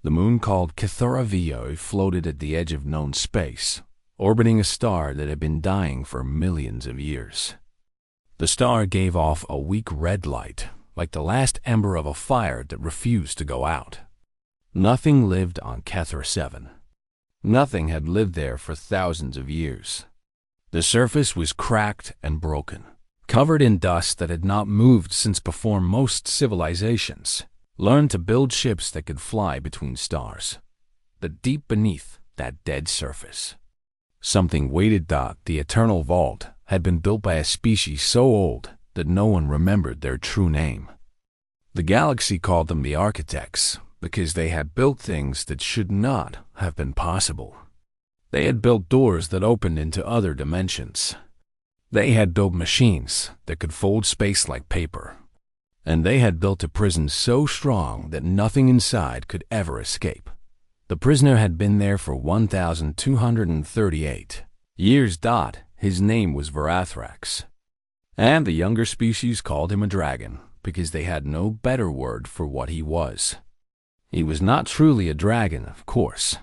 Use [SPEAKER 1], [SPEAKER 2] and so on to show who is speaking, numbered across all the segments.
[SPEAKER 1] The moon called Cathura Vio floated at the edge of known space, orbiting a star that had been dying for millions of years. The star gave off a weak red light, like the last ember of a fire that refused to go out. Nothing lived on Cathura 7. Nothing had lived there for thousands of years. The surface was cracked and broken, covered in dust that had not moved since before most civilizations learned to build ships that could fly between stars. But deep beneath that dead surface, something waited. The eternal vault had been built by a species so old that no one remembered their true name. The galaxy called them the architects because they had built things that should not have been possible. They had built doors that opened into other dimensions. They had built machines that could fold space like paper. And they had built a prison so strong that nothing inside could ever escape. The prisoner had been there for 1,238 years. His name was Varathrax. And the younger species called him a dragon because they had no better word for what he was. He was not truly a dragon, of course.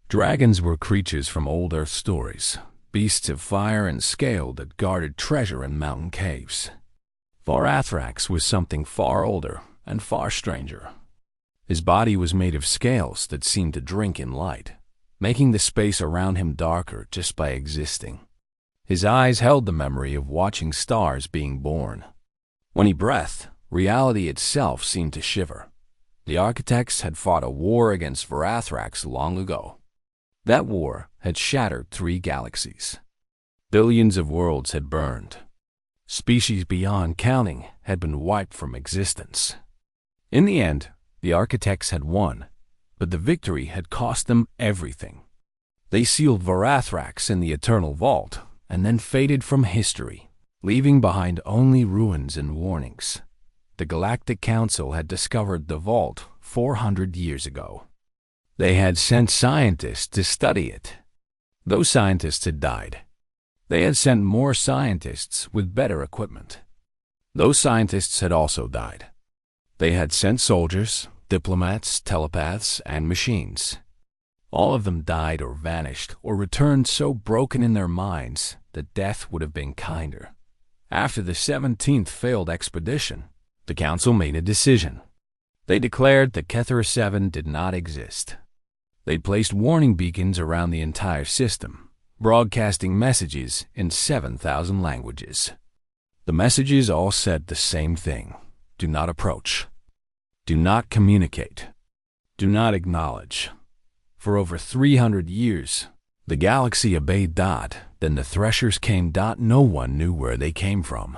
[SPEAKER 1] Dragons were creatures from old Earth stories, beasts of fire and scale that guarded treasure in mountain caves. Varathrax was something far older and far stranger. His body was made of scales that seemed to drink in light, making the space around him darker just by existing. His eyes held the memory of watching stars being born. When he breathed, reality itself seemed to shiver. The architects had fought a war against Varathrax long ago. That war had shattered 3 galaxies. Billions of worlds had burned. Species beyond counting had been wiped from existence. In the end, the architects had won, but the victory had cost them everything. They sealed Varathrax in the eternal vault and then faded from history, leaving behind only ruins and warnings. The Galactic Council had discovered the vault 400 years ago. They had sent scientists to study it. Those scientists had died. They had sent more scientists with better equipment. Those scientists had also died. They had sent soldiers, diplomats, telepaths, and machines. All of them died or vanished or returned so broken in their minds that death would have been kinder. After the 17th failed expedition, the Council made a decision. They declared that Cathura 7 did not exist. They placed warning beacons around the entire system, broadcasting messages in 7,000 languages. The messages all said the same thing: do not approach, do not communicate, do not acknowledge. For over 300 years, the galaxy obeyed. Then the Threshers came. No one knew where they came from.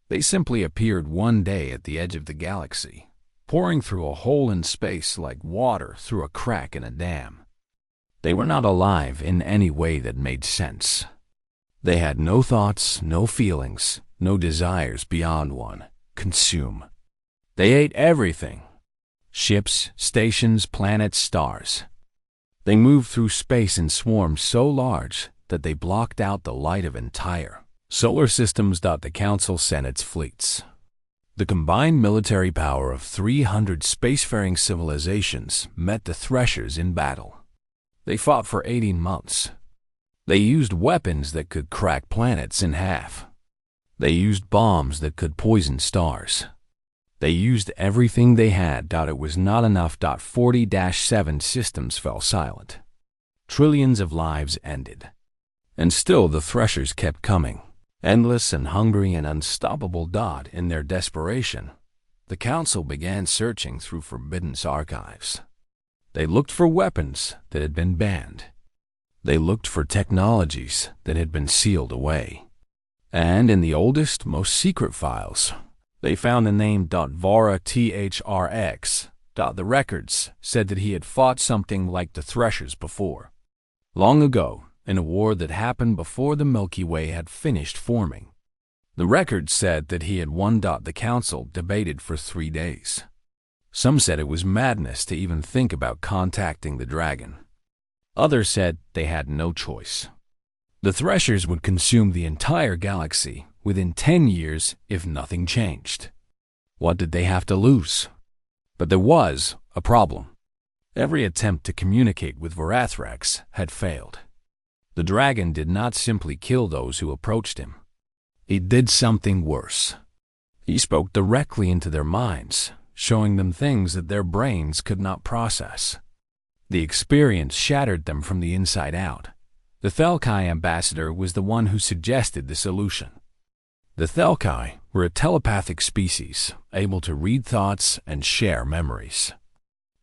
[SPEAKER 1] They simply appeared one day at the edge of the galaxy, pouring through a hole in space like water through a crack in a dam. They were not alive in any way that made sense. They had no thoughts, no feelings, no desires beyond one: consume. They ate everything: ships, stations, planets, stars. They moved through space in swarms so large that they blocked out the light of entire solar systems. The Council sent its fleets. The combined military power of 300 spacefaring civilizations met the Threshers in battle. They fought for 18 months. They used weapons that could crack planets in half. They used bombs that could poison stars. They used everything they had. It was not enough. 40-7 systems fell silent. Trillions of lives ended. And still the Threshers kept coming, endless and hungry and unstoppable. In their desperation, the Council began searching through forbidden archives. They looked for weapons that had been banned. They looked for technologies that had been sealed away. And in the oldest, most secret files, they found the name Varathrax. The records said that he had fought something like the Threshers before, long ago, in a war that happened before the Milky Way had finished forming. The records said that he had won. The Council debated for 3 days. Some said it was madness to even think about contacting the dragon. Others said they had no choice. The Threshers would consume the entire galaxy within 10 years if nothing changed. What did they have to lose? But there was a problem. Every attempt to communicate with Verathrax had failed. The dragon did not simply kill those who approached him. He did something worse. He spoke directly into their minds, showing them things that their brains could not process. The experience shattered them from the inside out. The Thelkai ambassador was the one who suggested the solution. The Thelkai were a telepathic species, able to read thoughts and share memories.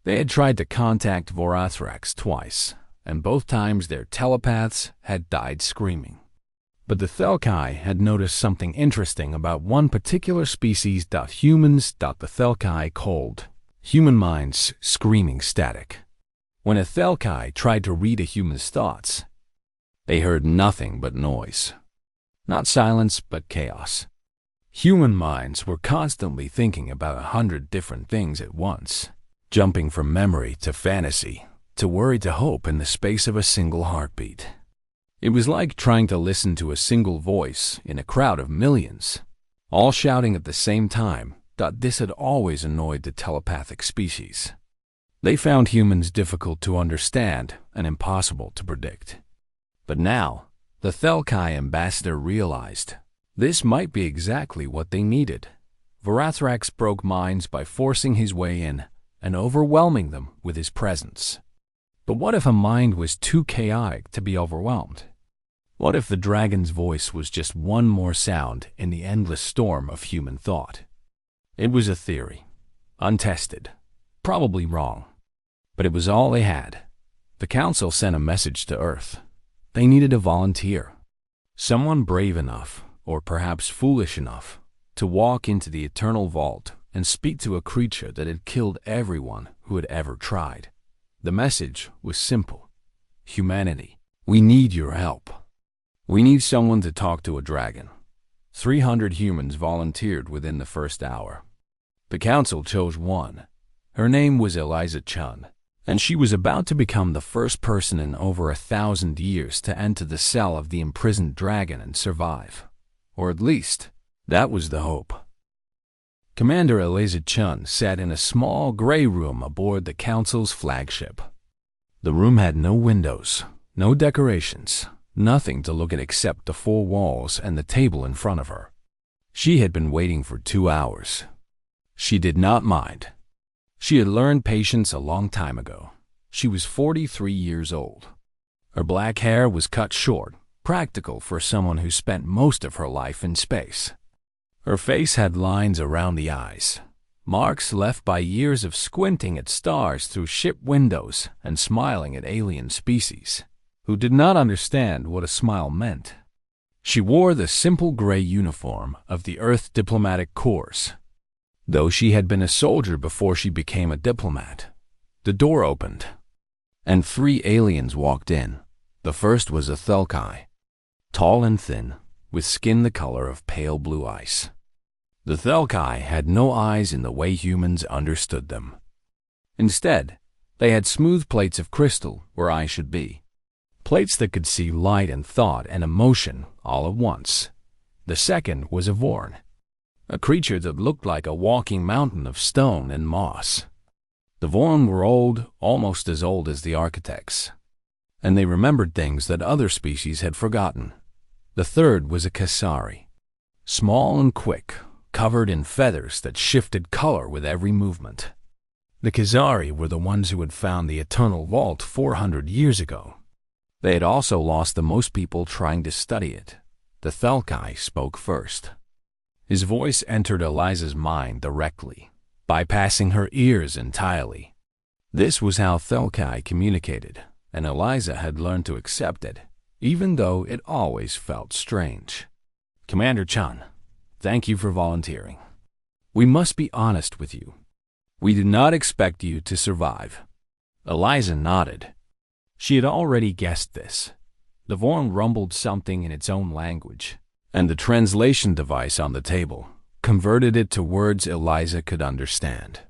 [SPEAKER 1] They had tried to contact Verathrax twice, and both times their telepaths had died screaming. But the Thelkai had noticed something interesting about one particular species. Humans. The Thelkai called human minds screaming static. When a Thelkai tried to read a human's thoughts, they heard nothing but noise. Not silence, but chaos. Human minds were constantly thinking about 100 different things at once, jumping from memory to fantasy, to worry to hope in the space of a single heartbeat. It was like trying to listen to a single voice in a crowd of millions, all shouting at the same time. This had always annoyed the telepathic species. They found humans difficult to understand and impossible to predict. But now, the Thelkai ambassador realized this might be exactly what they needed. Verathrax broke minds by forcing his way in and overwhelming them with his presence. But what if a mind was too chaotic to be overwhelmed? What if the dragon's voice was just one more sound in the endless storm of human thought? It was a theory, untested, probably wrong, but it was all they had. The council sent a message to Earth. They needed a volunteer, someone brave enough, or perhaps foolish enough, to walk into the eternal vault and speak to a creature that had killed everyone who had ever tried. The message was simple. Humanity, we need your help. We need someone to talk to a dragon. 300 humans volunteered within the first hour. The council chose one. Her name was Eliza Chun, and she was about to become the first person in over 1,000 years to enter the cell of the imprisoned dragon and survive. Or at least, that was the hope. Commander Eliza Chun sat in a small gray room aboard the council's flagship. The room had no windows, no decorations, nothing to look at except the 4 walls and the table in front of her. She had been waiting for 2 hours. She did not mind. She had learned patience a long time ago. She was 43 years old. Her black hair was cut short, practical for someone who spent most of her life in space. Her face had lines around the eyes, marks left by years of squinting at stars through ship windows and smiling at alien species, who did not understand what a smile meant. She wore the simple gray uniform of the Earth Diplomatic Corps. Though she had been a soldier before she became a diplomat, the door opened, and 3 aliens walked in. The first was a Thelkai, tall and thin, with skin the color of pale blue ice. The Thelkai had no eyes in the way humans understood them. Instead, they had smooth plates of crystal where eyes should be, plates that could see light and thought and emotion all at once. The second was a Vorn, a creature that looked like a walking mountain of stone and moss. The Vorn were old, almost as old as the architects, and they remembered things that other species had forgotten. The third was a Kasari, small and quick, covered in feathers that shifted color with every movement. The Khazari were the ones who had found the Eternal Vault 400 years ago. They had also lost the most people trying to study it. The Thelkai spoke first. His voice entered Eliza's mind directly, bypassing her ears entirely. This was how Thelkai communicated, and Eliza had learned to accept it, even though it always felt strange. Commander Chun, thank you for volunteering. We must be honest with you. We did not expect you to survive. Eliza nodded. She had already guessed this. The Vorn rumbled something in its own language, and the translation device on the table converted it to words Eliza could understand.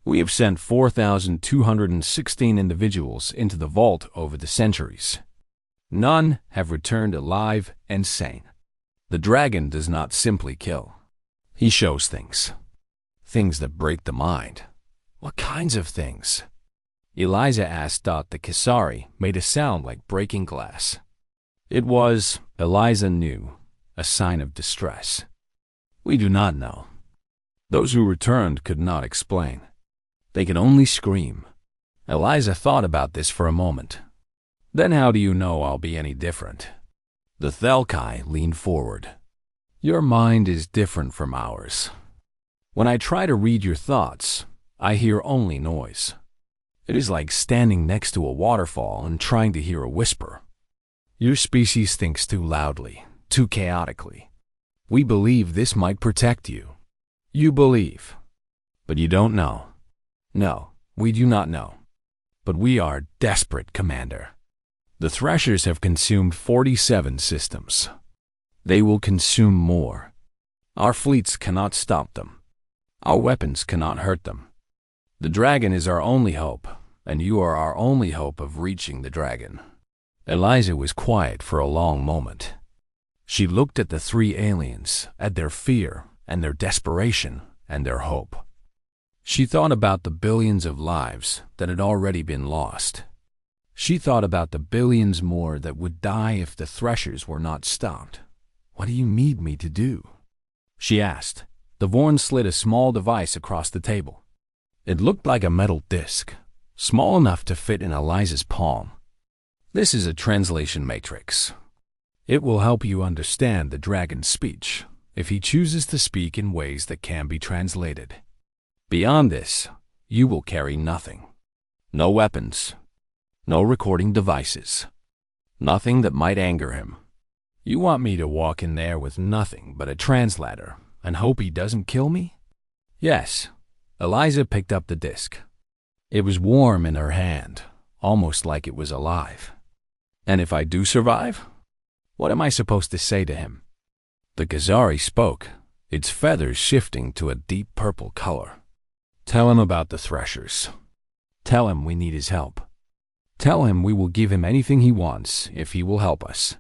[SPEAKER 1] We have sent 4,216 individuals into the vault over the centuries. None have returned alive and sane. The dragon does not simply kill. He shows things. Things that break the mind. What kinds of things? Eliza asked. The Kasari made a sound like breaking glass. It was, Eliza knew, a sign of distress. We do not know. Those who returned could not explain. They could only scream. Eliza thought about this for a moment. Then how do you know I'll be any different? The Thelkai leaned forward. Your mind is different from ours. When I try to read your thoughts, I hear only noise. It is like standing next to a waterfall and trying to hear a whisper. Your species thinks too loudly, too chaotically. We believe this might protect you. You believe, but you don't know. No, we do not know. But we are desperate, Commander. The Threshers have consumed 47 systems. They will consume more. Our fleets cannot stop them. Our weapons cannot hurt them. The dragon is our only hope, and you are our only hope of reaching the dragon. Eliza was quiet for a long moment. She looked at the three aliens, at their fear and their desperation and their hope. She thought about the billions of lives that had already been lost. She thought about the billions more that would die if the Threshers were not stopped. What do you need me to do? She asked. The Vorn slid a small device across the table. It looked like a metal disc, small enough to fit in Eliza's palm. This is a translation matrix. It will help you understand the dragon's speech if he chooses to speak in ways that can be translated. Beyond this, you will carry nothing. No weapons. No recording devices. Nothing that might anger him. You want me to walk in there with nothing but a translator and hope he doesn't kill me? Yes. Eliza picked up the disc. It was warm in her hand, almost like it was alive. And if I do survive? What am I supposed to say to him? The Khazari spoke, its feathers shifting to a deep purple color. Tell him about the Threshers. Tell him we need his help. Tell him we will give him anything he wants if he will help us.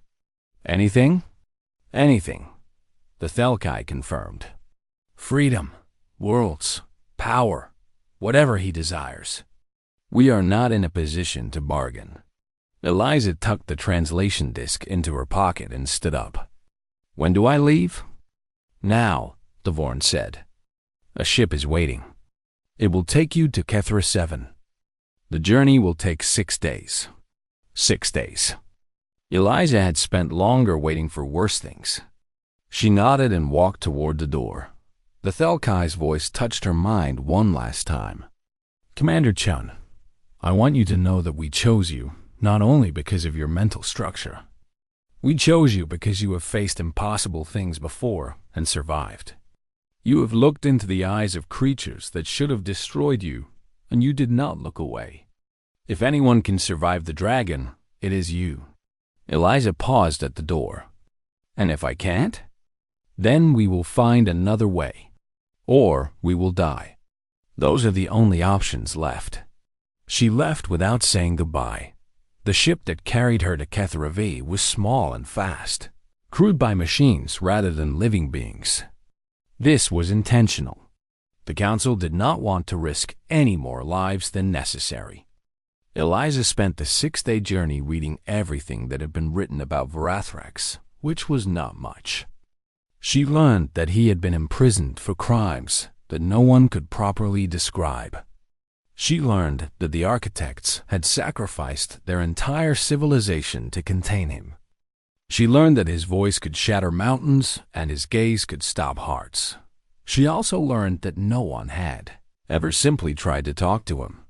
[SPEAKER 1] Anything? Anything, the Thelkai confirmed. Freedom, worlds, power, whatever he desires. We are not in a position to bargain. Eliza tucked the translation disc into her pocket and stood up. When do I leave? Now, the Vorn said. A ship is waiting. It will take you to Kethra 7. The journey will take 6 days. 6 days. Eliza had spent longer waiting for worse things. She nodded and walked toward the door. The Thelkai's voice touched her mind one last time. Commander Chun, I want you to know that we chose you not only because of your mental structure. We chose you because you have faced impossible things before and survived. You have looked into the eyes of creatures that should have destroyed you, and you did not look away. If anyone can survive the dragon, it is you. Eliza paused at the door. And if I can't? Then we will find another way. Or we will die. Those are the only options left. She left without saying goodbye. The ship that carried her to Kethra V was small and fast, crewed by machines rather than living beings. This was intentional. The Council did not want to risk any more lives than necessary. Eliza spent the 6-day journey reading everything that had been written about Varathrax, which was not much. She learned that he had been imprisoned for crimes that no one could properly describe. She learned that the architects had sacrificed their entire civilization to contain him. She learned that his voice could shatter mountains and his gaze could stop hearts. She also learned that no one had ever simply tried to talk to him.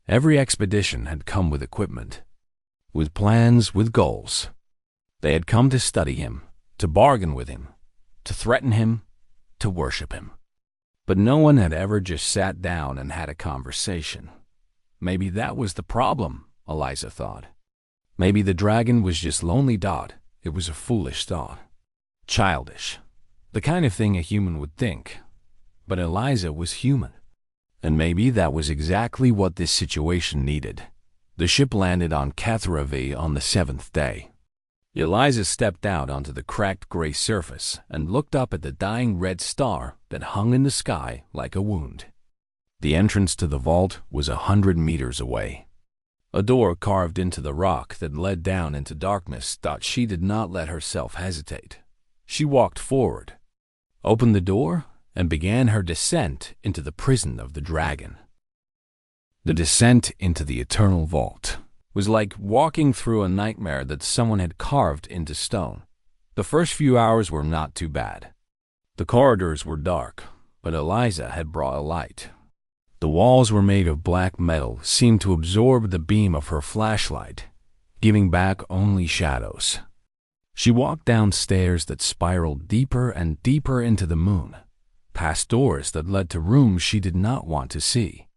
[SPEAKER 1] Every expedition had come with equipment, with plans, with goals. They had come to study him, to bargain with him, to threaten him, to worship him. But no one had ever just sat down and had a conversation. Maybe that was the problem, Eliza thought. Maybe the dragon was just lonely. It was a foolish thought. Childish. The kind of thing a human would think. But Eliza was human. And maybe that was exactly what this situation needed. The ship landed on Kethra V on the 7th day. Eliza stepped out onto the cracked gray surface and looked up at the dying red star that hung in the sky like a wound. The entrance to the vault was 100 meters away. A door carved into the rock that led down into darkness. She did not let herself hesitate. She walked forward, opened the door, and began her descent into the prison of the dragon. The descent into the eternal vault was like walking through a nightmare that someone had carved into stone. The first few hours were not too bad. The corridors were dark, but Eliza had brought a light. The walls were made of black metal, seemed to absorb the beam of her flashlight, giving back only shadows. She walked down stairs that spiraled deeper and deeper into the moon, past doors that led to rooms she did not want to see.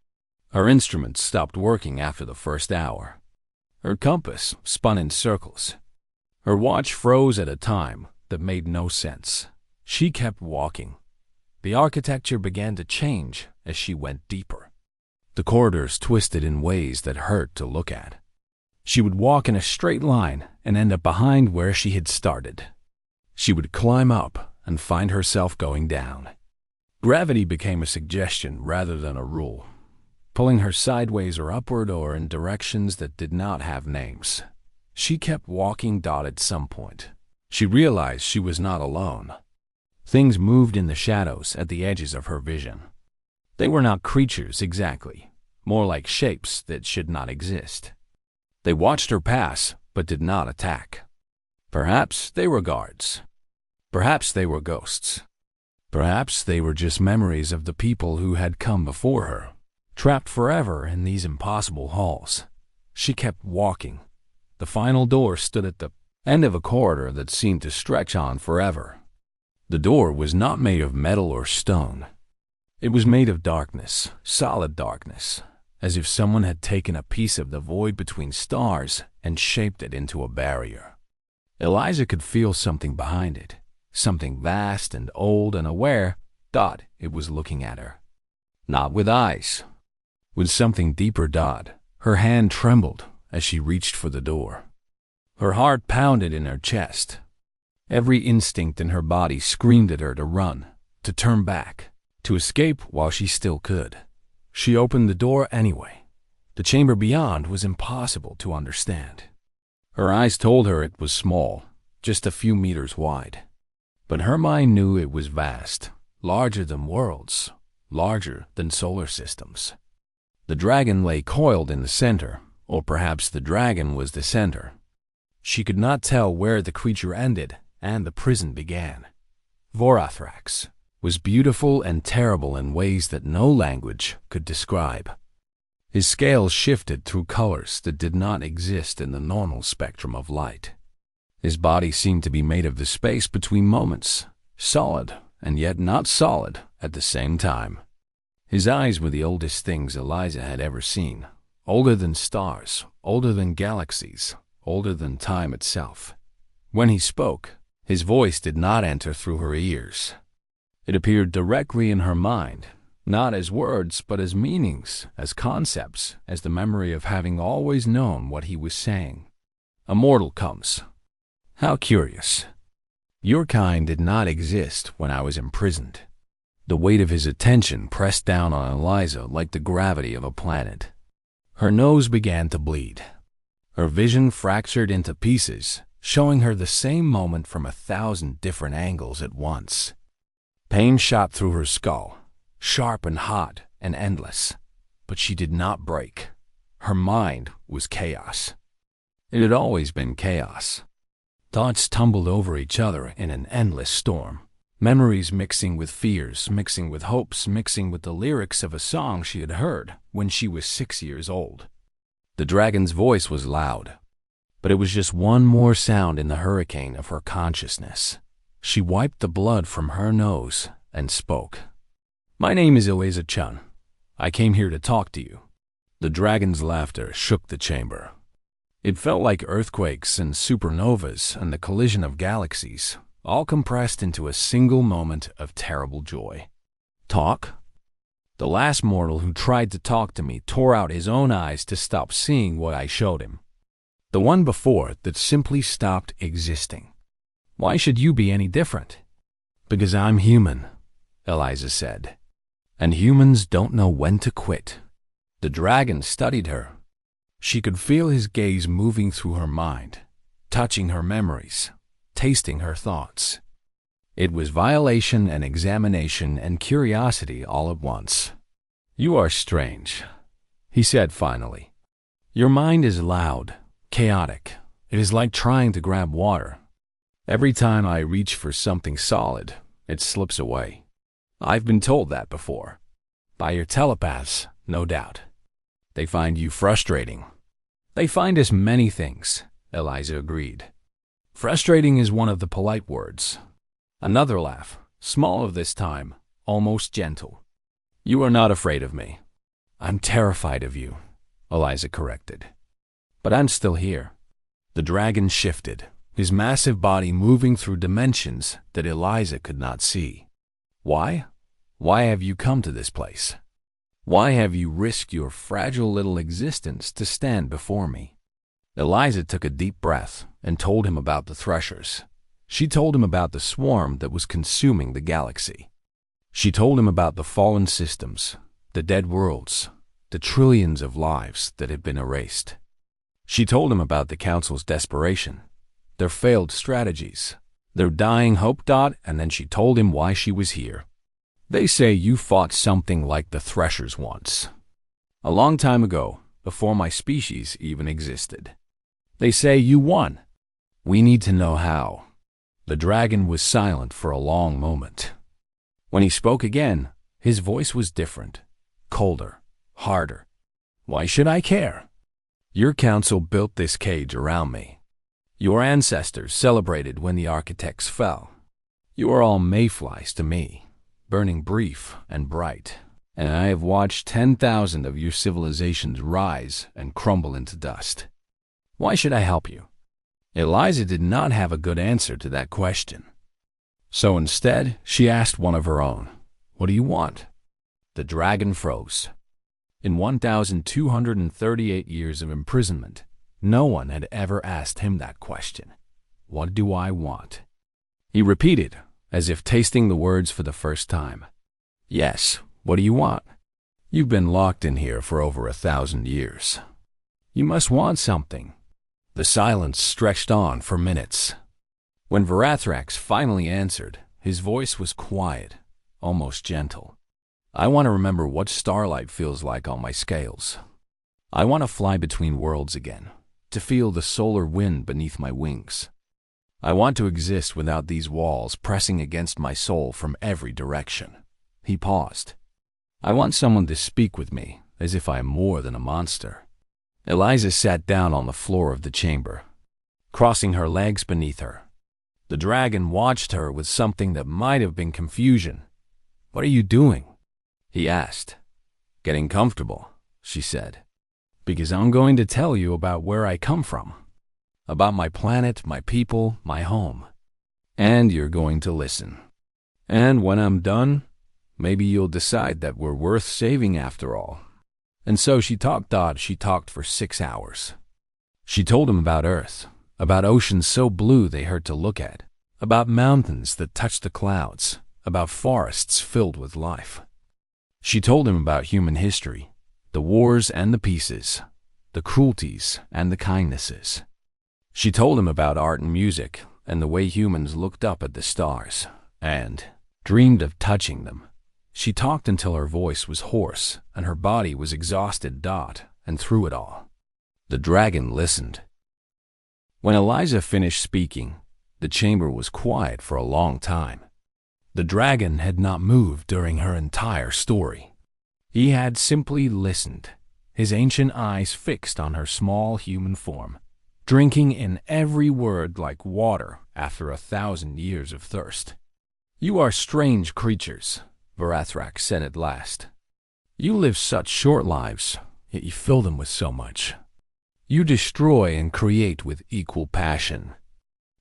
[SPEAKER 1] Her instruments stopped working after the first hour. Her compass spun in circles. Her watch froze at a time that made no sense. She kept walking. The architecture began to change as she went deeper. The corridors twisted in ways that hurt to look at. She would walk in a straight line and end up behind where she had started. She would climb up and find herself going down. Gravity became a suggestion rather than a rule, pulling her sideways or upward or in directions that did not have names. She kept walking. At some point, she realized she was not alone. Things moved in the shadows at the edges of her vision. They were not creatures exactly, more like shapes that should not exist. They watched her pass, but did not attack. Perhaps they were guards. Perhaps they were ghosts. Perhaps they were just memories of the people who had come before her, trapped forever in these impossible halls. She kept walking. The final door stood at the end of a corridor that seemed to stretch on forever. The door was not made of metal or stone. It was made of darkness, solid darkness, as if someone had taken a piece of the void between stars and shaped it into a barrier. Eliza could feel something behind it, something vast and old and aware. It was looking at her. Not with eyes, with something deeper. Her hand trembled as she reached for the door. Her heart pounded in her chest. Every instinct in her body screamed at her to run, to turn back, to escape while she still could. She opened the door anyway. The chamber beyond was impossible to understand. Her eyes told her it was small, just a few meters wide. But her mind knew it was vast, larger than worlds, larger than solar systems. The dragon lay coiled in the center, or perhaps the dragon was the center. She could not tell where the creature ended and the prison began. Varathrax was beautiful and terrible in ways that no language could describe. His scales shifted through colors that did not exist in the normal spectrum of light. His body seemed to be made of the space between moments, solid and yet not solid at the same time. His eyes were the oldest things Eliza had ever seen, older than stars, older than galaxies, older than time itself. When he spoke, his voice did not enter through her ears. It appeared directly in her mind, not as words but as meanings, as concepts, as the memory of having always known what he was saying. A mortal comes. How curious. Your kind did not exist when I was imprisoned. The weight of his attention pressed down on Eliza like the gravity of a planet. Her nose began to bleed. Her vision fractured into pieces, showing her the same moment from 1,000 different angles at once. Pain shot through her skull, sharp and hot and endless, but she did not break. Her mind was chaos. It had always been chaos. Thoughts tumbled over each other in an endless storm. Memories mixing with fears, mixing with hopes, mixing with the lyrics of a song she had heard when she was 6 years old. The dragon's voice was loud, but it was just one more sound in the hurricane of her consciousness. She wiped the blood from her nose and spoke. My name is Eliza-chan. I came here to talk to you. The dragon's laughter shook the chamber. It felt like earthquakes and supernovas and the collision of galaxies, all compressed into a single moment of terrible joy. Talk? The last mortal who tried to talk to me tore out his own eyes to stop seeing what I showed him. The one before that simply stopped existing. Why should you be any different? Because I'm human, Eliza said. And humans don't know when to quit. The dragon studied her. She could feel his gaze moving through her mind, touching her memories, tasting her thoughts. It was violation and examination and curiosity all at once. "You are strange," he said finally. "Your mind is loud, chaotic. It is like trying to grab water. Every time I reach for something solid, it slips away. I've been told that before. By your telepaths, no doubt. They find you frustrating." "They find us many things," Eliza agreed. "Frustrating is one of the polite words." Another laugh, smaller this time, almost gentle. "You are not afraid of me." "I'm terrified of you," Eliza corrected. "But I'm still here." The dragon shifted, his massive body moving through dimensions that Eliza could not see. "Why? Why have you come to this place? Why have you risked your fragile little existence to stand before me?" Eliza took a deep breath and told him about the Threshers. She told him about the swarm that was consuming the galaxy. She told him about the fallen systems, the dead worlds, the trillions of lives that had been erased. She told him about the Council's desperation, their failed strategies, their dying hope. And then she told him why she was here. "They say you fought something like the Threshers once. A long time ago, before my species even existed. They say you won. We need to know how." The dragon was silent for a long moment. When he spoke again, his voice was different, colder, harder. "Why should I care? Your council built this cage around me. Your ancestors celebrated when the architects fell. You are all mayflies to me, burning brief and bright, and I have watched 10,000 of your civilizations rise and crumble into dust. Why should I help you?" Eliza did not have a good answer to that question. So instead, she asked one of her own, "What do you want?" The dragon froze. In 1,238 years of imprisonment, no one had ever asked him that question. "What do I want?" He repeated, as if tasting the words for the first time. "Yes, what do you want? You've been locked in here for over 1,000 years. You must want something." The silence stretched on for minutes. When Varathrax finally answered, his voice was quiet, almost gentle. "I want to remember what starlight feels like on my scales. I want to fly between worlds again, to feel the solar wind beneath my wings. I want to exist without these walls pressing against my soul from every direction." He paused. "I want someone to speak with me as if I am more than a monster." Eliza sat down on the floor of the chamber, crossing her legs beneath her. The dragon watched her with something that might have been confusion. "What are you doing?" he asked. "Getting comfortable," she said. "Because I'm going to tell you about where I come from, about my planet, my people, my home. And you're going to listen. And when I'm done, maybe you'll decide that we're worth saving after all." And so she talked for 6 hours. She told him about Earth, about oceans so blue they hurt to look at, about mountains that touched the clouds, about forests filled with life. She told him about human history, the wars and the peaces, the cruelties and the kindnesses. She told him about art and music and the way humans looked up at the stars and dreamed of touching them. She talked until her voice was hoarse and her body was exhausted. And through it all, the dragon listened. When Eliza finished speaking, the chamber was quiet for a long time. The dragon had not moved during her entire story. He had simply listened, his ancient eyes fixed on her small human form, drinking in every word like water after 1,000 years of thirst. "You are strange creatures," Varathrax said at last. "You live such short lives, yet you fill them with so much. You destroy and create with equal passion.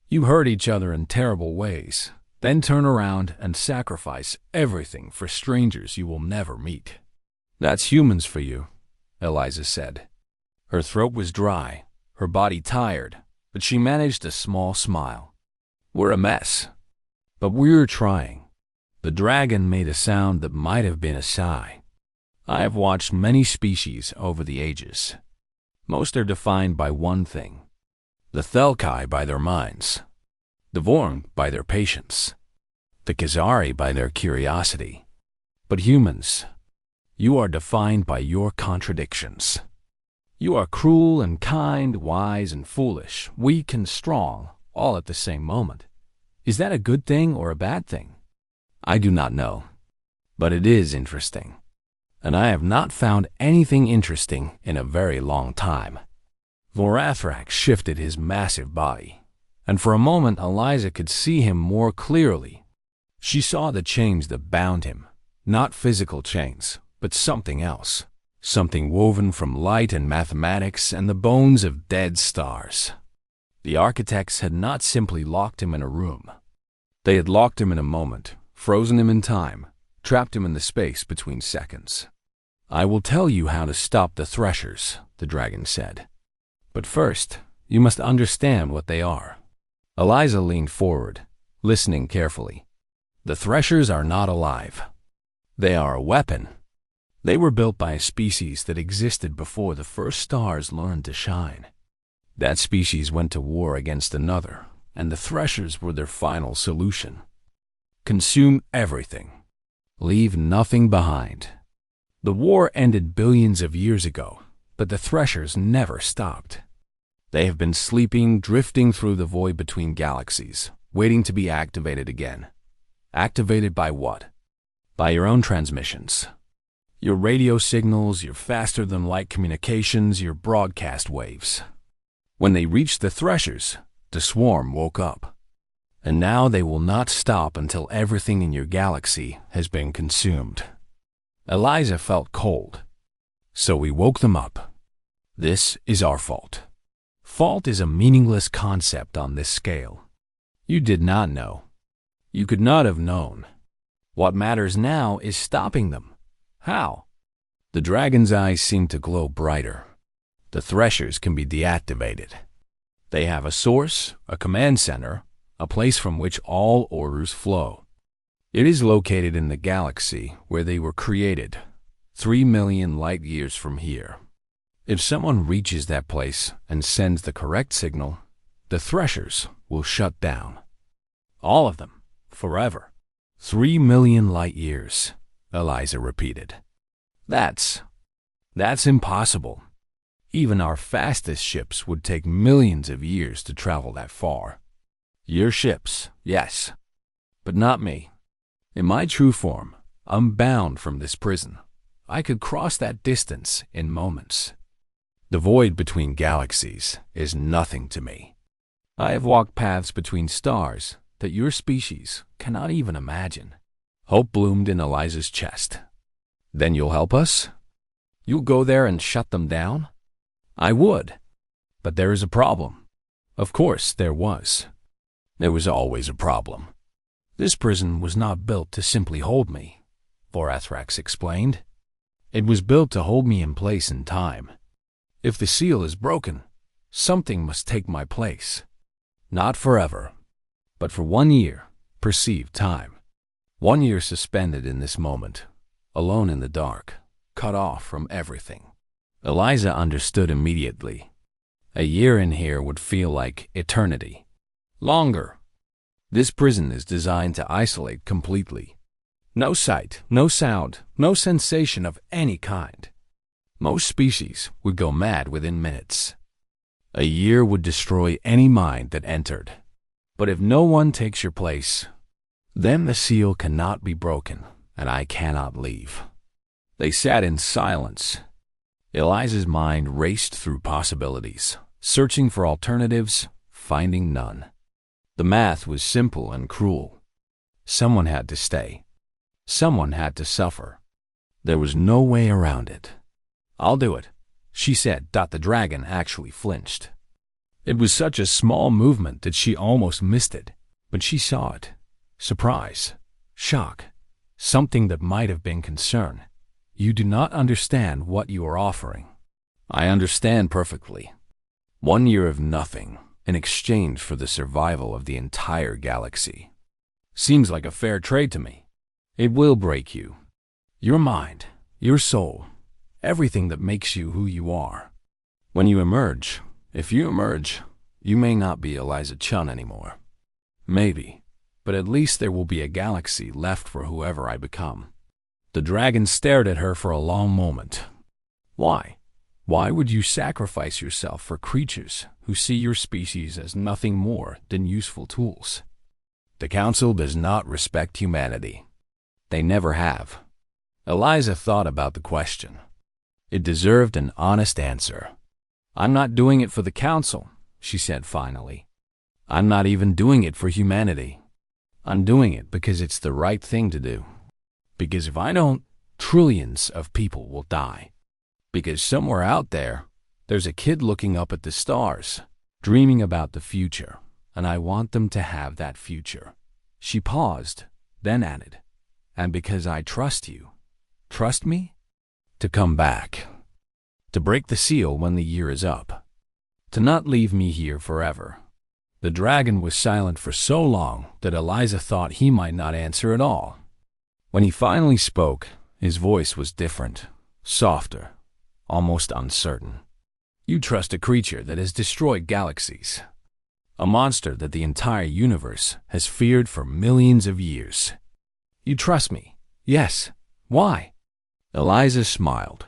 [SPEAKER 1] You hurt each other in terrible ways, then turn around and sacrifice everything for strangers you will never meet. That's humans for you," Eliza said. Her throat was dry, her body tired, but she managed a small smile. "We're a mess, but we're trying." The dragon made a sound that might have been a sigh. "I have watched many species over the ages. Most are defined by one thing: the Thelkai by their minds, the Vorn by their patience, the Khazari by their curiosity. But humans, you are defined by your contradictions. You are cruel and kind, wise and foolish, weak and strong, all at the same moment. Is that a good thing or a bad thing? I do not know, but it is interesting. And I have not found anything interesting in a very long time. Varathrax shifted his massive body, and for a moment Eliza could see him more clearly. She saw the chains that bound him, not physical chains, but something else, something woven from light and mathematics and the bones of dead stars. The architects had not simply locked him in a room. They had locked him in a moment, frozen him in time, trapped him in the space between seconds. I will tell you how to stop the Threshers, the dragon said. But first, you must understand what they are. Eliza leaned forward, listening carefully. The Threshers are not alive. They are a weapon. They were built by a species that existed before the first stars learned to shine. That species went to war against another, and the Threshers were their final solution. Consume everything. Leave nothing behind. The war ended billions of years ago, but the Threshers never stopped. They have been sleeping, drifting through the void between galaxies, waiting to be activated again. Activated by what? By your own transmissions. Your radio signals, your faster-than-light communications, your broadcast waves. When they reached the Threshers, the swarm woke up. And now they will not stop until everything in your galaxy has been consumed. Eliza felt cold, so we woke them up. This is our fault. Fault is a meaningless concept on this scale. You did not know. You could not have known. What matters now is stopping them. How? The dragon's eyes seemed to glow brighter. The Threshers can be deactivated. They have a source, a command center, a place from which all orders flow. It is located in the galaxy where they were created, 3 million light years from here. If someone reaches that place and sends the correct signal, the Threshers will shut down. All of them, forever. 3 million light years, Eliza repeated. That's impossible. Even our fastest ships would take millions of years to travel that far. Your ships, yes, but not me. In my true form, unbound from this prison, I could cross that distance in moments. The void between galaxies is nothing to me. I have walked paths between stars that your species cannot even imagine. Hope bloomed in Eliza's chest. Then you'll help us? You'll go there and shut them down? I would. But there is a problem. Of course there was. There was always a problem. This prison was not built to simply hold me, Varathrax explained. It was built to hold me in place in time. If the seal is broken, something must take my place. Not forever, but for 1 year, perceived time. 1 year suspended in this moment, alone in the dark, cut off from everything. Eliza understood immediately. A year in here would feel like eternity. Longer. This prison is designed to isolate completely. No sight, no sound, no sensation of any kind. Most species would go mad within minutes. A year would destroy any mind that entered. But if no one takes your place, then the seal cannot be broken, and I cannot leave. They sat in silence. Eliza's mind raced through possibilities, searching for alternatives, finding none. The math was simple and cruel. Someone had to stay. Someone had to suffer. There was no way around it. I'll do it, she said. The dragon actually flinched. It was such a small movement that she almost missed it, but she saw it. Surprise, shock, something that might have been concern. You do not understand what you are offering. I understand perfectly. 1 year of nothing in exchange for the survival of the entire galaxy. Seems like a fair trade to me. It will break you. Your mind, your soul, everything that makes you who you are. When you emerge, if you emerge, you may not be Eliza Chun anymore. Maybe, but at least there will be a galaxy left for whoever I become. The dragon stared at her for a long moment. Why? Why would you sacrifice yourself for creatures who see your species as nothing more than useful tools? The Council does not respect humanity. They never have. Eliza thought about the question. It deserved an honest answer. I'm not doing it for the Council, she said finally. I'm not even doing it for humanity. I'm doing it because it's the right thing to do. Because if I don't, trillions of people will die. Because somewhere out there, there's a kid looking up at the stars, dreaming about the future, and I want them to have that future. She paused, then added, and because I trust you, trust me? To come back. To break the seal when the year is up. To not leave me here forever. The dragon was silent for so long that Eliza thought he might not answer at all. When he finally spoke, his voice was different, softer, almost uncertain. You trust a creature that has destroyed galaxies. A monster that the entire universe has feared for millions of years. You trust me? Yes. Why? Eliza smiled.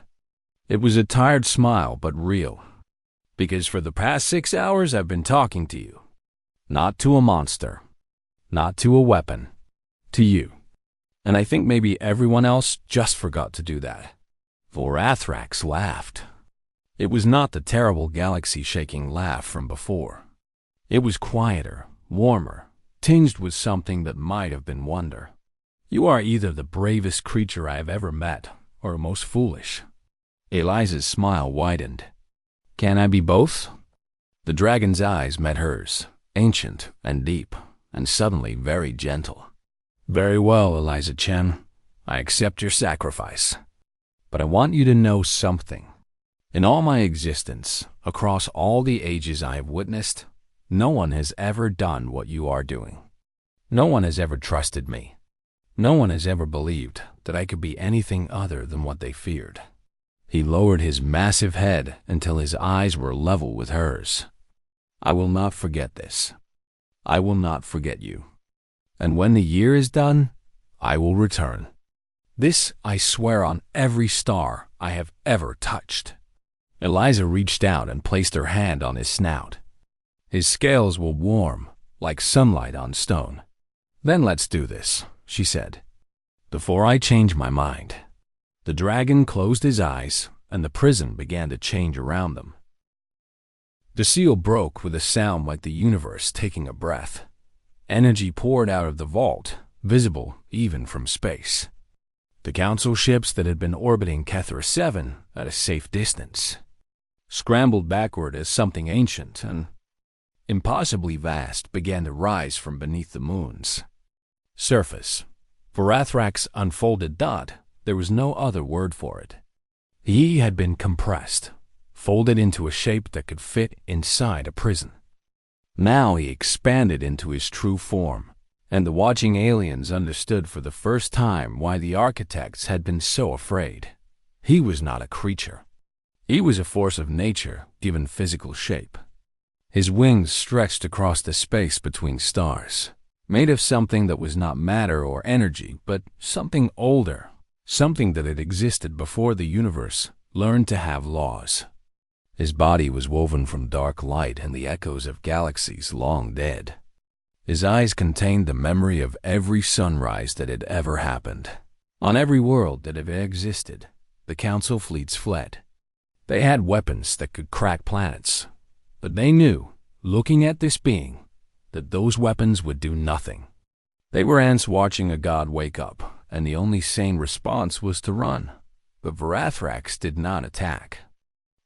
[SPEAKER 1] It was a tired smile, but real. Because for the past 6 hours I've been talking to you. Not to a monster. Not to a weapon. To you. And I think maybe everyone else just forgot to do that. Varathrax laughed. It was not the terrible galaxy-shaking laugh from before. It was quieter, warmer, tinged with something that might have been wonder. You are either the bravest creature I have ever met, or most foolish. Eliza's smile widened. Can I be both? The dragon's eyes met hers, ancient and deep, and suddenly very gentle. Very well, Eliza Chen. I accept your sacrifice. But I want you to know something. In all my existence, across all the ages I have witnessed, no one has ever done what you are doing. No one has ever trusted me. No one has ever believed that I could be anything other than what they feared. He lowered his massive head until his eyes were level with hers. I will not forget this. I will not forget you. And when the year is done, I will return. This I swear on every star I have ever touched. Eliza reached out and placed her hand on his snout. His scales were warm, like sunlight on stone. Then let's do this, she said, before I change my mind. The dragon closed his eyes, and the prison began to change around them. The seal broke with a sound like the universe taking a breath. Energy poured out of the vault, visible even from space. The council ships that had been orbiting Kethra 7 at a safe distance scrambled backward as something ancient and impossibly vast began to rise from beneath the moon's surface. Varathrax unfolded dot, there was no other word for it. He had been compressed, folded into a shape that could fit inside a prison. Now he expanded into his true form, and the watching aliens understood for the first time why the architects had been so afraid. He was not a creature. He was a force of nature given physical shape. His wings stretched across the space between stars, made of something that was not matter or energy, but something older, something that had existed before the universe learned to have laws. His body was woven from dark light and the echoes of galaxies long dead. His eyes contained the memory of every sunrise that had ever happened. On every world that had existed, the council fleets fled. They had weapons that could crack planets, but they knew, looking at this being, that those weapons would do nothing. They were ants watching a god wake up, and the only sane response was to run. But Varathrax did not attack.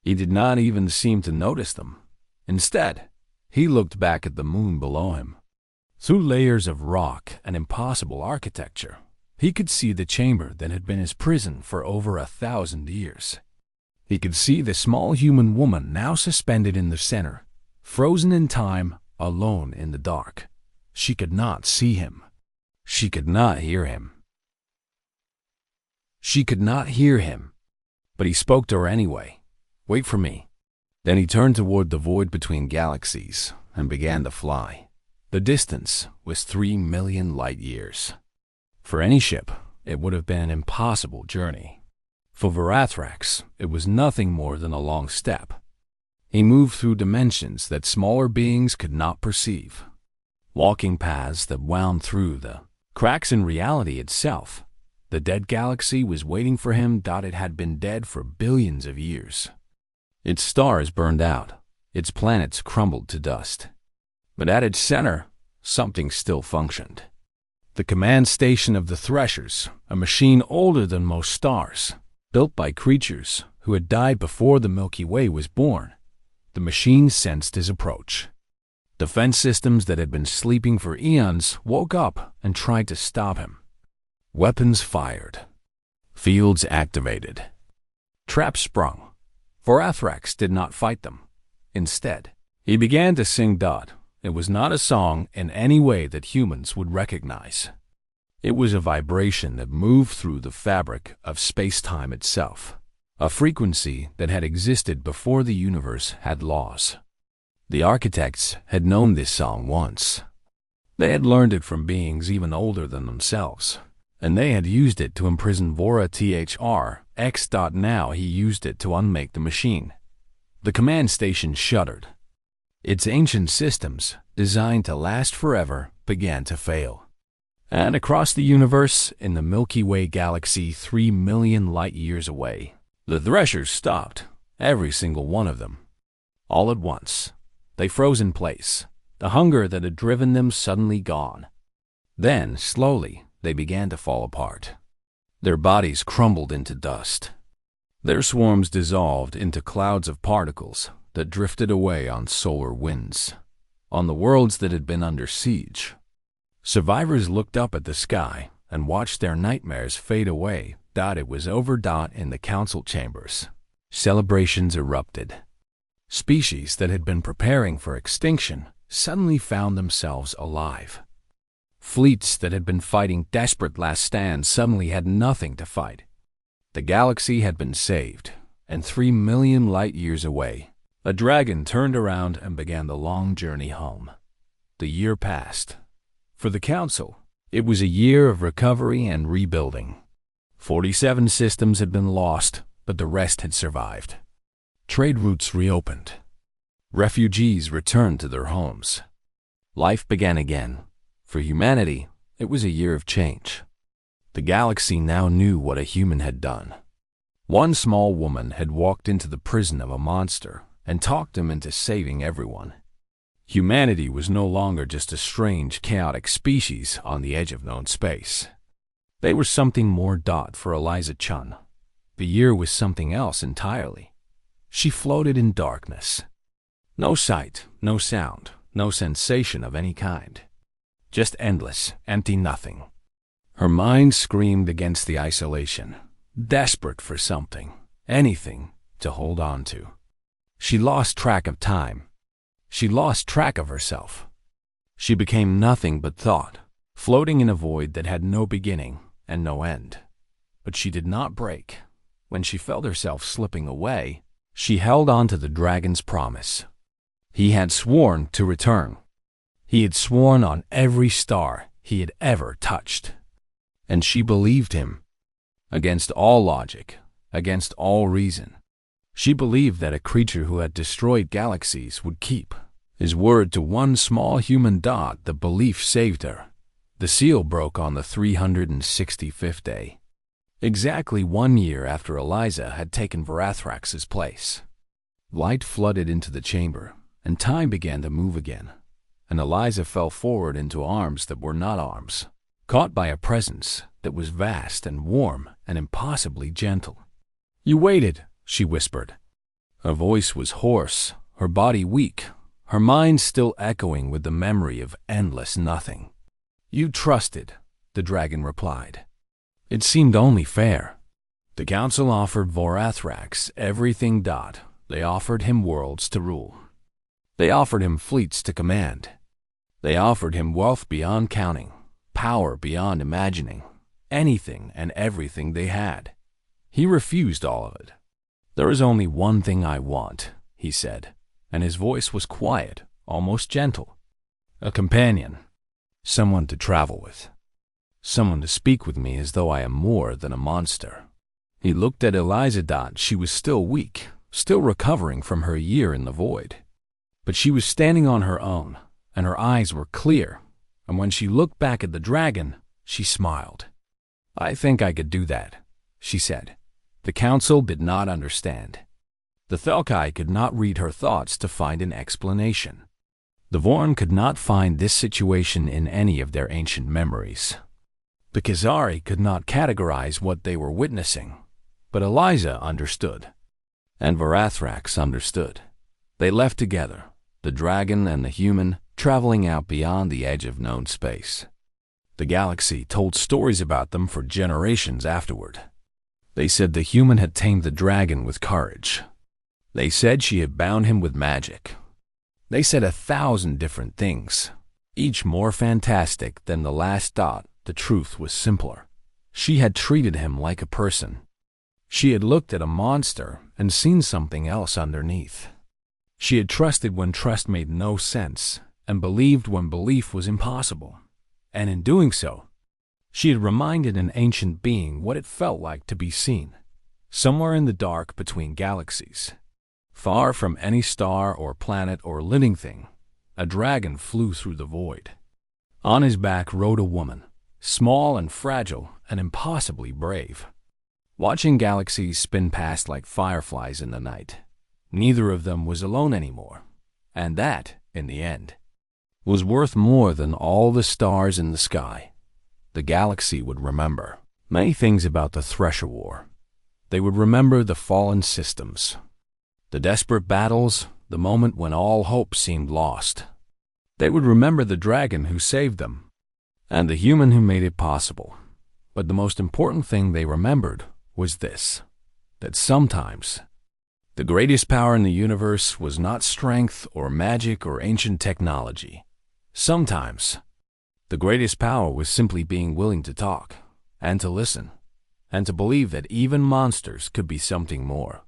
[SPEAKER 1] He did not even seem to notice them. Instead, he looked back at the moon below him. Through layers of rock and impossible architecture, he could see the chamber that had been his prison for over 1,000 years. He could see the small human woman now suspended in the center, frozen in time, alone in the dark. She could not see him. She could not hear him. She could not hear him. But he spoke to her anyway. Wait for me. Then he turned toward the void between galaxies and began to fly. The distance was 3 million light years. For any ship, it would have been an impossible journey. For Varathrax, it was nothing more than a long step. He moved through dimensions that smaller beings could not perceive, walking paths that wound through the cracks in reality itself. The dead galaxy was waiting for him. It had been dead for billions of years. Its stars burned out, its planets crumbled to dust. But at its center, something still functioned. The command station of the Threshers, a machine older than most stars, built by creatures who had died before the Milky Way was born. The machine sensed his approach. Defense systems that had been sleeping for eons woke up and tried to stop him. Weapons fired. Fields activated. Traps sprung. Varathrax did not fight them. Instead, he began to sing. It was not a song in any way that humans would recognize. It was a vibration that moved through the fabric of space-time itself, a frequency that had existed before the universe had laws. The architects had known this song once. They had learned it from beings even older than themselves, and they had used it to imprison Varathrax. Now he used it to unmake the machine. The command station shuddered. Its ancient systems, designed to last forever, began to fail. And across the universe, in the Milky Way galaxy 3 million light years away, the Threshers stopped, every single one of them. All at once, they froze in place, the hunger that had driven them suddenly gone. Then, slowly, they began to fall apart. Their bodies crumbled into dust. Their swarms dissolved into clouds of particles that drifted away on solar winds, on the worlds that had been under siege. Survivors looked up at the sky and watched their nightmares fade away. It was over. In the council chambers, celebrations erupted. Species that had been preparing for extinction suddenly found themselves alive. Fleets that had been fighting desperate last stands suddenly had nothing to fight. The galaxy had been saved, and 3 million light years away, a dragon turned around and began the long journey home. The year passed. For the council, it was a year of recovery and rebuilding. 47 systems had been lost, but the rest had survived. Trade routes reopened. Refugees returned to their homes. Life began again. For humanity, it was a year of change. The galaxy now knew what a human had done. One small woman had walked into the prison of a monster and talked him into saving everyone. Humanity was no longer just a strange, chaotic species on the edge of known space. They were something more. For Eliza Chun, the year was something else entirely. She floated in darkness. No sight, no sound, no sensation of any kind. Just endless, empty nothing. Her mind screamed against the isolation, desperate for something, anything, to hold on to. She lost track of time. She lost track of herself. She became nothing but thought, floating in a void that had no beginning and no end. But she did not break. When she felt herself slipping away, she held on to the dragon's promise. He had sworn to return. He had sworn on every star he had ever touched. And she believed him. Against all logic, against all reason. She believed that a creature who had destroyed galaxies would keep his word to one small human. The belief saved her. The seal broke on the 365th day, exactly 1 year after Eliza had taken Varathrax's place. Light flooded into the chamber, and time began to move again, and Eliza fell forward into arms that were not arms, caught by a presence that was vast and warm and impossibly gentle. "You waited," she whispered. Her voice was hoarse, her body weak, her mind still echoing with the memory of endless nothing. "You trusted," the dragon replied. "It seemed only fair." The council offered Varathrax everything. They offered him worlds to rule. They offered him fleets to command. They offered him wealth beyond counting, power beyond imagining, anything and everything they had. He refused all of it. "There is only one thing I want," he said, and his voice was quiet, almost gentle. A companion. Someone to travel with. Someone to speak with me as though I am more than a monster. He looked at Eliza. She was still weak, still recovering from her year in the void. But she was standing on her own, and her eyes were clear, and when she looked back at the dragon, she smiled. I think I could do that, she said. The council did not understand. The Thelkai could not read her thoughts to find an explanation. The Vorn could not find this situation in any of their ancient memories. The Khazari could not categorize what they were witnessing, but Eliza understood. And Varathrax understood. They left together, the dragon and the human, traveling out beyond the edge of known space. The galaxy told stories about them for generations afterward. They said the human had tamed the dragon with courage. They said she had bound him with magic. They said 1,000 different things, each more fantastic than the last. The truth was simpler. She had treated him like a person. She had looked at a monster and seen something else underneath. She had trusted when trust made no sense, and believed when belief was impossible. And in doing so, she had reminded an ancient being what it felt like to be seen, somewhere in the dark between galaxies. Far from any star or planet or living thing, a dragon flew through the void. On his back rode a woman, small and fragile and impossibly brave. Watching galaxies spin past like fireflies in the night, neither of them was alone anymore, and that, in the end, was worth more than all the stars in the sky. The galaxy would remember many things about the Thresher War. They would remember the fallen systems, the desperate battles, the moment when all hope seemed lost. They would remember the dragon who saved them, and the human who made it possible. But the most important thing they remembered was this, that sometimes the greatest power in the universe was not strength or magic or ancient technology. Sometimes the greatest power was simply being willing to talk, and to listen, and to believe that even monsters could be something more.